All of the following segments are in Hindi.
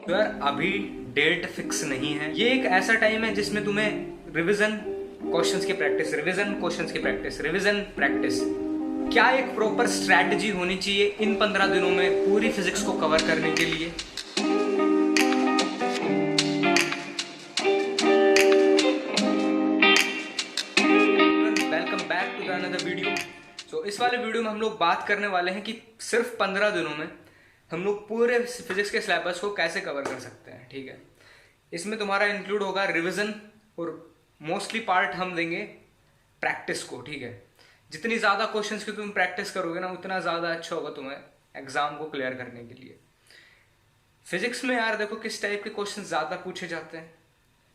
तो यार अभी डेट फिक्स नहीं है। ये एक ऐसा टाइम है जिसमें तुम्हें रिवीजन, क्वेश्चंस की प्रैक्टिस, रिवीजन, क्वेश्चंस की प्रैक्टिस, रिवीजन, प्रैक्टिस। क्या एक प्रॉपर स्ट्रैटेजी होनी चाहिए इन 15 दिनों में पूरी फिजिक्स को कवर करने के लिए। Welcome back to the another video. So इस वाले वीडियो में हम लोग बात करने वाले हैं कि सिर्फ 15 दिनों में हम लोग पूरे फिजिक्स के सिलेबस को कैसे कवर कर सकते हैं। ठीक है, इसमें तुम्हारा इंक्लूड होगा रिवीजन और मोस्टली पार्ट हम देंगे प्रैक्टिस को। ठीक है, जितनी ज़्यादा क्वेश्चंस की तुम प्रैक्टिस करोगे ना उतना ज़्यादा अच्छा होगा तुम्हें एग्जाम को क्लियर करने के लिए। फिजिक्स में यार देखो किस टाइप के क्वेश्चन ज़्यादा पूछे जाते हैं।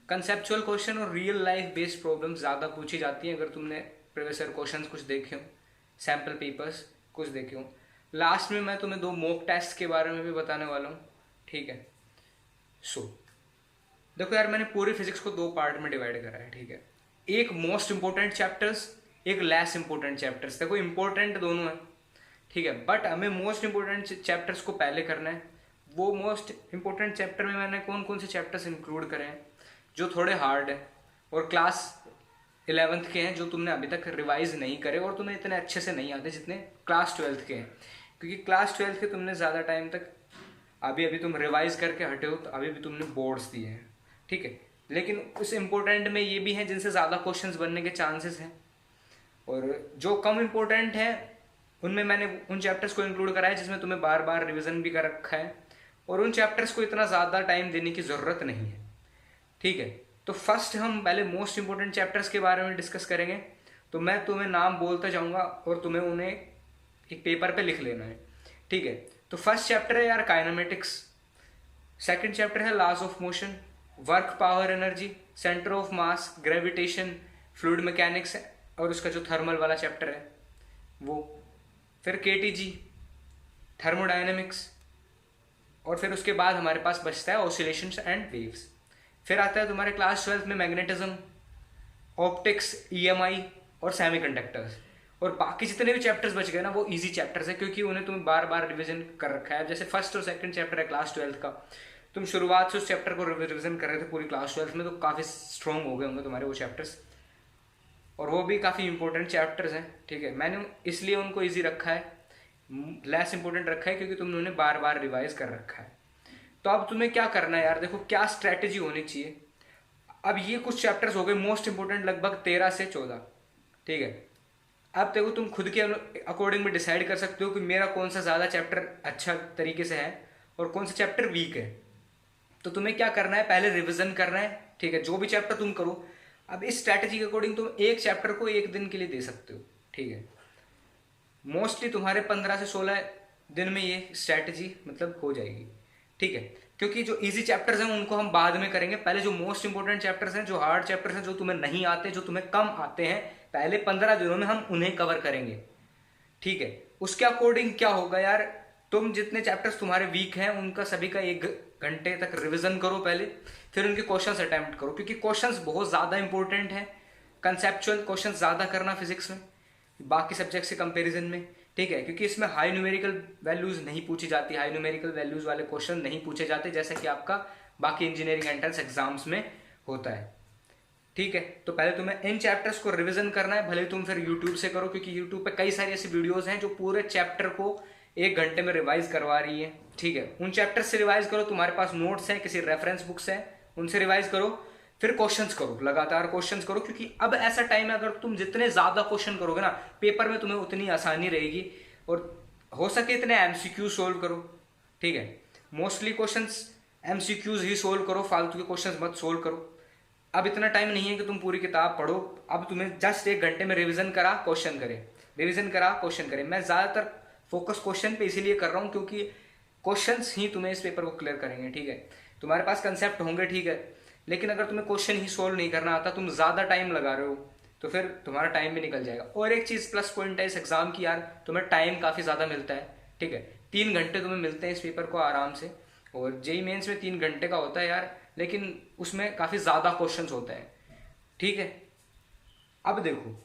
कंसेप्चुअल क्वेश्चन और रियल लाइफ बेस्ड प्रॉब्लम ज़्यादा पूछी जाती हैं। अगर तुमने प्रीवियस ईयर क्वेश्चन कुछ देखे हो, सैम्पल पेपर्स कुछ देखे हो। लास्ट में मैं तुम्हें 2 मॉक टेस्ट के बारे में भी बताने वाला हूँ। ठीक है, सो देखो यार मैंने पूरी फिजिक्स को 2 पार्ट में डिवाइड करा है। ठीक है, एक मोस्ट इंपॉर्टेंट चैप्टर्स, एक लेस इंपॉर्टेंट चैप्टर्स। देखो इंपॉर्टेंट दोनों है, ठीक है, बट हमें मोस्ट इंपॉर्टेंट चैप्टर्स को पहले करना है। वो मोस्ट इंपॉर्टेंट चैप्टर में मैंने कौन कौन से चैप्टर्स इंक्लूड करे हैं जो थोड़े हार्ड है और क्लास 11th के हैं, जो तुमने अभी तक रिवाइज नहीं करे और तुम्हें इतने अच्छे से नहीं आते जितने क्लास 12th के हैं। क्योंकि क्लास 12th के तुमने ज़्यादा टाइम तक अभी अभी तुम रिवाइज करके हटे हो, तो अभी भी तुमने बोर्ड्स दिए हैं। ठीक है, लेकिन उस इम्पोर्टेंट में ये भी हैं जिनसे ज़्यादा क्वेश्चंस बनने के चांसेस हैं, और जो कम इम्पोर्टेंट हैं उनमें मैंने उन चैप्टर्स को इंक्लूड करा है जिसमें तुम्हें बार बार रिवीजन भी कर रखा है, और उन चैप्टर्स को इतना ज़्यादा टाइम देने की ज़रूरत नहीं है। ठीक है, तो फर्स्ट हम पहले मोस्ट इंपॉर्टेंट चैप्टर्स के बारे में डिस्कस करेंगे। तो मैं तुम्हें नाम बोलता जाऊंगा और तुम्हें उन्हें एक पेपर पे लिख लेना है। ठीक है, तो फर्स्ट चैप्टर है यार काइनेमेटिक्स, सेकंड चैप्टर है laws of motion, work, power, energy, centre of mass, gravitation, fluid mechanics, और उसका जो थर्मल वाला चैप्टर है वो, फिर केटीजी, थर्मोडायनेमिक्स, और फिर उसके बाद हमारे पास बचता है ऑसिलेशंस एंड वेव्स। फिर आता है तुम्हारे क्लास 12th में मैग्नेटिज्म, ऑप्टिक्स, ईएमआई और सेमीकंडक्टर्स। और बाकी जितने भी चैप्टर्स बच गए ना वो इजी चैप्टर्स है, क्योंकि उन्हें तुम्हें बार बार रिवीजन कर रखा है। जैसे फर्स्ट और सेकंड चैप्टर है क्लास 12th का, तुम शुरुआत से उस चैप्टर को रिवीजन कर रहे थे पूरी क्लास 12th में, तो काफ़ी स्ट्रॉन्ग हो गए होंगे तुम्हारे वो चैप्टर्स, और वो भी काफ़ी इंपॉर्टेंट चैप्टर्स हैं। ठीक है, मैंने इसलिए उनको ईजी रखा है, लेस इंपॉर्टेंट रखा है, क्योंकि तुमने उन्हें बार बार रिवाइज कर रखा है। तो अब तुम्हें क्या करना है यार, देखो क्या स्ट्रैटेजी होनी चाहिए। अब ये कुछ चैप्टर्स हो गए मोस्ट इंपोर्टेंट, लगभग 13 से 14। ठीक है, अब देखो तुम खुद के अकॉर्डिंग में डिसाइड कर सकते हो कि मेरा कौन सा ज़्यादा चैप्टर अच्छा तरीके से है और कौन सा चैप्टर वीक है। तो तुम्हें क्या करना है, पहले रिवीजन करना है। ठीक है, जो भी चैप्टर तुम करो, अब इस स्ट्रैटेजी के अकॉर्डिंग तुम एक चैप्टर को एक दिन के लिए दे सकते हो। ठीक है, मोस्टली तुम्हारे 15 से 16 दिन में ये स्ट्रैटेजी मतलब हो जाएगी। ठीक है, क्योंकि जो इजी चैप्टर्स हैं उनको हम बाद में करेंगे। पहले जो मोस्ट इंपोर्टेंट चैप्टर्स हैं, जो हार्ड चैप्टर्स हैं, जो तुम्हें नहीं आते, जो तुम्हें कम आते हैं, पहले 15 दिनों में हम उन्हें कवर करेंगे। ठीक है, उसके अकॉर्डिंग क्या होगा यार, तुम जितने चैप्टर्स तुम्हारे वीक हैं उनका सभी का 1 घंटे तक रिविजन करो पहले, फिर उनके क्वेश्चंस अटेम्प्ट करो, क्योंकि क्वेश्चंस बहुत ज़्यादा इंपॉर्टेंट है। कंसेप्चुअल क्वेश्चन ज़्यादा करना फिजिक्स में बाकी सब्जेक्ट्स के कंपैरिजन में। ठीक है, क्योंकि इसमें हाई न्यूमेरिकल वैल्यूज़ नहीं पूछी जाती, हाई न्यूमेरिकल वैल्यूज़ वाले क्वेश्चन नहीं पूछे जाते जैसे कि आपका बाकी इंजीनियरिंग एंट्रेंस एग्जाम्स में होता है। ठीक है, तो पहले तुम्हें इन चैप्टर्स को रिवीजन करना है, भले तुम फिर यूट्यूब से करो, क्योंकि यूट्यूब पे कई सारी ऐसी वीडियोस हैं जो पूरे चैप्टर को 1 घंटे में रिवाइज करवा रही है। ठीक है, उन चैप्टर से रिवाइज करो, तुम्हारे पास नोट्स हैं, किसी रेफरेंस बुक्स हैं, उनसे रिवाइज करो, फिर क्वेश्चंस करो, लगातार क्वेश्चंस करो, क्योंकि अब ऐसा टाइम है अगर तुम जितने ज़्यादा क्वेश्चन करोगे ना पेपर में तुम्हें उतनी आसानी रहेगी, और हो सके इतने एमसीक्यू सोल्व करो। ठीक है, मोस्टली क्वेश्चंस एमसीक्यूज ही सोल्व करो, फालतू के क्वेश्चंस मत सोल्व करो। अब इतना टाइम नहीं है कि तुम पूरी किताब पढ़ो, अब तुम्हें जस्ट 1 घंटे में रिवीजन करा क्वेश्चन करे, रिवीजन करा क्वेश्चन करे। मैं ज़्यादातर फोकस क्वेश्चन पे इसीलिए कर रहा हूँ क्योंकि क्वेश्चंस ही तुम्हें इस पेपर को क्लियर करेंगे। ठीक है, तुम्हारे पास कंसेप्ट होंगे, ठीक है, लेकिन अगर तुम्हें क्वेश्चन ही सोल्व नहीं करना आता, तुम ज़्यादा टाइम लगा रहे हो, तो फिर तुम्हारा टाइम भी निकल जाएगा। और एक चीज़ प्लस पॉइंट है इस एग्ज़ाम की यार, तुम्हें टाइम काफ़ी ज़्यादा मिलता है। ठीक है, 3 घंटे तुम्हें मिलते हैं इस पेपर को आराम से, और जेई मेंस में 3 घंटे का होता है यार, लेकिन उसमें काफ़ी ज़्यादा क्वेश्चंस होते हैं। ठीक है, अब देखो,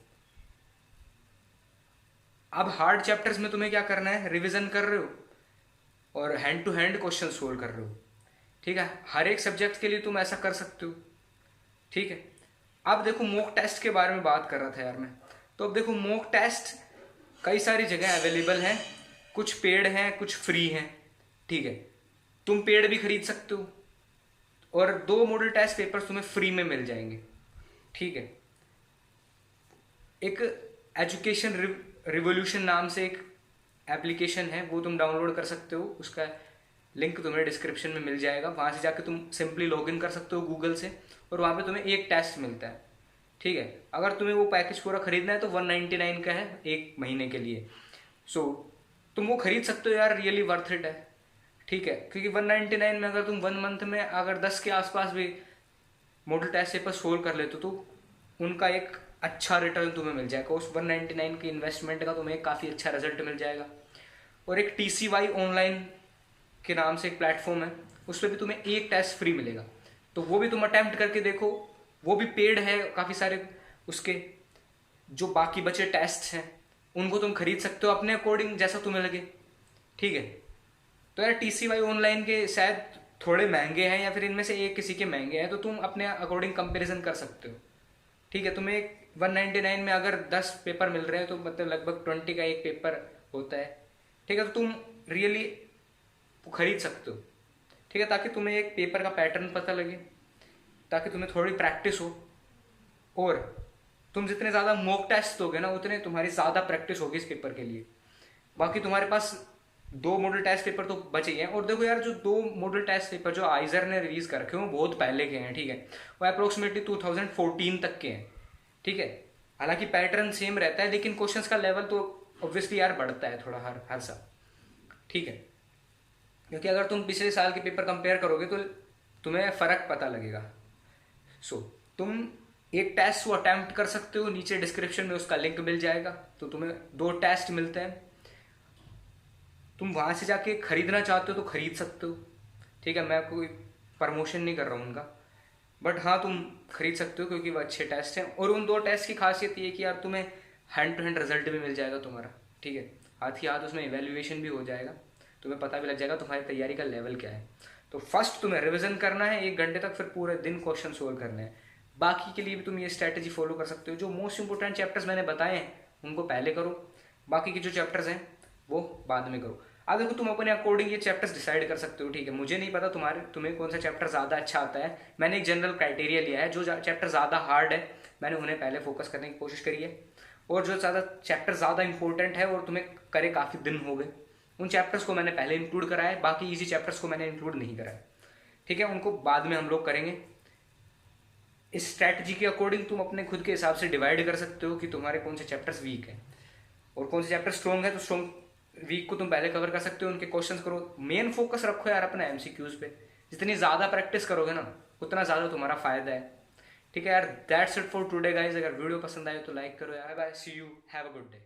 अब हार्ड चैप्टर्स में तुम्हें क्या करना है, रिवीजन कर रहे हो और hand to hand question solve कर रहे हो। ठीक है, हर एक सब्जेक्ट के लिए तुम ऐसा कर सकते हो। ठीक है, अब देखो मॉक टेस्ट के बारे में बात कर रहा था यार मैं। तो अब देखो मॉक टेस्ट कई सारी जगह अवेलेबल हैं, कुछ पेड हैं कुछ फ्री हैं। ठीक है, तुम पेड भी खरीद सकते हो और 2 मॉडल टेस्ट पेपर्स तुम्हें फ्री में मिल जाएंगे। ठीक है, एक एजुकेशन रिवोल्यूशन नाम से एक एप्लीकेशन है, वो तुम डाउनलोड कर सकते हो, उसका लिंक तुम्हें डिस्क्रिप्शन में मिल जाएगा। वहाँ से जाके तुम सिंपली लॉगिन कर सकते हो गूगल से, और वहाँ पे तुम्हें एक टेस्ट मिलता है। ठीक है, अगर तुम्हें वो पैकेज पूरा खरीदना है तो 199 का है 1 महीने के लिए। सो तुम वो खरीद सकते हो यार, रियली वर्थ इट है। ठीक है, क्योंकि 199 में अगर तुम 1 मंथ में अगर 10 के आसपास भी मॉडल टेस्ट पेपर सोल्व कर लेते हो तो उनका एक अच्छा रिटर्न तुम्हें मिल जाएगा। उस 199 की इन्वेस्टमेंट का तुम्हें एक काफ़ी अच्छा रिजल्ट मिल जाएगा। और एक TCY ऑनलाइन के नाम से एक प्लेटफॉर्म है, उस पर भी तुम्हें एक टेस्ट फ्री मिलेगा, तो वो भी तुम अटेम्प्ट करके देखो। वो भी पेड है काफ़ी सारे, उसके जो बाकी बचे टेस्ट हैं उनको तुम खरीद सकते हो अपने अकॉर्डिंग जैसा तुम्हें लगे। ठीक है, तो यार TCY ऑनलाइन के शायद थोड़े महंगे हैं या फिर इनमें से एक किसी के महंगे हैं, तो तुम अपने अकॉर्डिंग कंपैरिजन कर सकते हो। ठीक है, तुम्हें 199 में अगर 10 पेपर मिल रहे हैं तो मतलब लगभग 20 का एक पेपर होता है। ठीक है, तो तुम रियली खरीद सकते हो। ठीक है, ताकि तुम्हें एक पेपर का पैटर्न पता लगे, ताकि तुम्हें थोड़ी प्रैक्टिस हो, और तुम जितने ज़्यादा मॉक टेस्ट दोगे ना उतने तुम्हारी ज़्यादा प्रैक्टिस होगी इस पेपर के लिए। बाकी तुम्हारे पास 2 मॉडल टेस्ट पेपर तो बचे ही हैं। और देखो यार, जो 2 मॉडल टेस्ट पेपर जो आइजर ने रिलीज कर रखे हैं वो बहुत पहले के हैं। ठीक है, वो अप्रोक्सीमेटली 2014 तक के हैं। ठीक है, हालांकि पैटर्न सेम रहता है लेकिन क्वेश्चंस का लेवल तो ऑब्वियसली यार बढ़ता है थोड़ा हर साल। ठीक है, क्योंकि अगर तुम पिछले साल के पेपर कंपेयर करोगे तो तुम्हें फ़र्क पता लगेगा। सो तुम एक टेस्ट वो अटैम्प्ट कर सकते हो, नीचे डिस्क्रिप्शन में उसका लिंक मिल जाएगा। तो तुम्हें 2 टेस्ट मिलते हैं, तुम वहाँ से जाके खरीदना चाहते हो तो खरीद सकते हो। ठीक है, मैं कोई प्रमोशन नहीं कर रहा हूँ उनका, बट हाँ तुम खरीद सकते हो क्योंकि वो अच्छे टेस्ट हैं। और उन 2 टेस्ट की खासियत ये कि यार तुम्हें हैंड टू हैंड रिजल्ट भी मिल जाएगा तुम्हारा। ठीक है, हाथ ही हाथ उसमें इवेल्युएशन भी हो जाएगा, तुम्हें पता भी लग जाएगा तुम्हारी तैयारी का लेवल क्या है। तो फर्स्ट तुम्हें रिविजन करना है 1 घंटे तक, फिर पूरे दिन क्वेश्चन सोल्व करने हैं। बाकी के लिए भी तुम ये स्ट्रैटेजी फॉलो कर सकते हो। जो मोस्ट इंपॉर्टेंट चैप्टर्स मैंने बताए हैं उनको पहले करो, बाकी के जो चैप्टर्स हैं वो बाद में करो। अब देखो तुम अपने अकॉर्डिंग ये चैप्टर्स डिसाइड कर सकते हो। ठीक है, मुझे नहीं पता तुम्हें कौन सा चैप्टर ज़्यादा अच्छा आता है। मैंने एक जनरल क्राइटेरिया लिया है, जो चैप्टर ज़्यादा हार्ड है मैंने उन्हें पहले फोकस करने की कोशिश करी है, और जो चैप्टर ज़्यादा इंपॉर्टेंट है और तुम्हें करे काफ़ी दिन हो गए उन चैप्टर्स को मैंने पहले इंक्लूड करा है। बाकी इजी चैप्टर्स को मैंने इंक्लूड नहीं करा है। ठीक है, उनको बाद में हम लोग करेंगे। इस स्ट्रैटेजी के अकॉर्डिंग तुम अपने खुद के हिसाब से डिवाइड कर सकते हो कि तुम्हारे कौन से चैप्टर्स वीक हैं और कौन से चैप्टर स्ट्रॉन्ग है। तो स्ट्रॉन्ग वीक को तुम पहले कवर कर सकते हो, उनके क्वेश्चंस करो। मेन फोकस रखो यार अपना MCQs पे, जितनी ज़्यादा प्रैक्टिस करोगे ना उतना ज़्यादा तुम्हारा फायदा है। ठीक है यार, that's it for today guys. अगर वीडियो पसंद आए तो लाइक करो यार। Bye, see you, have a good day.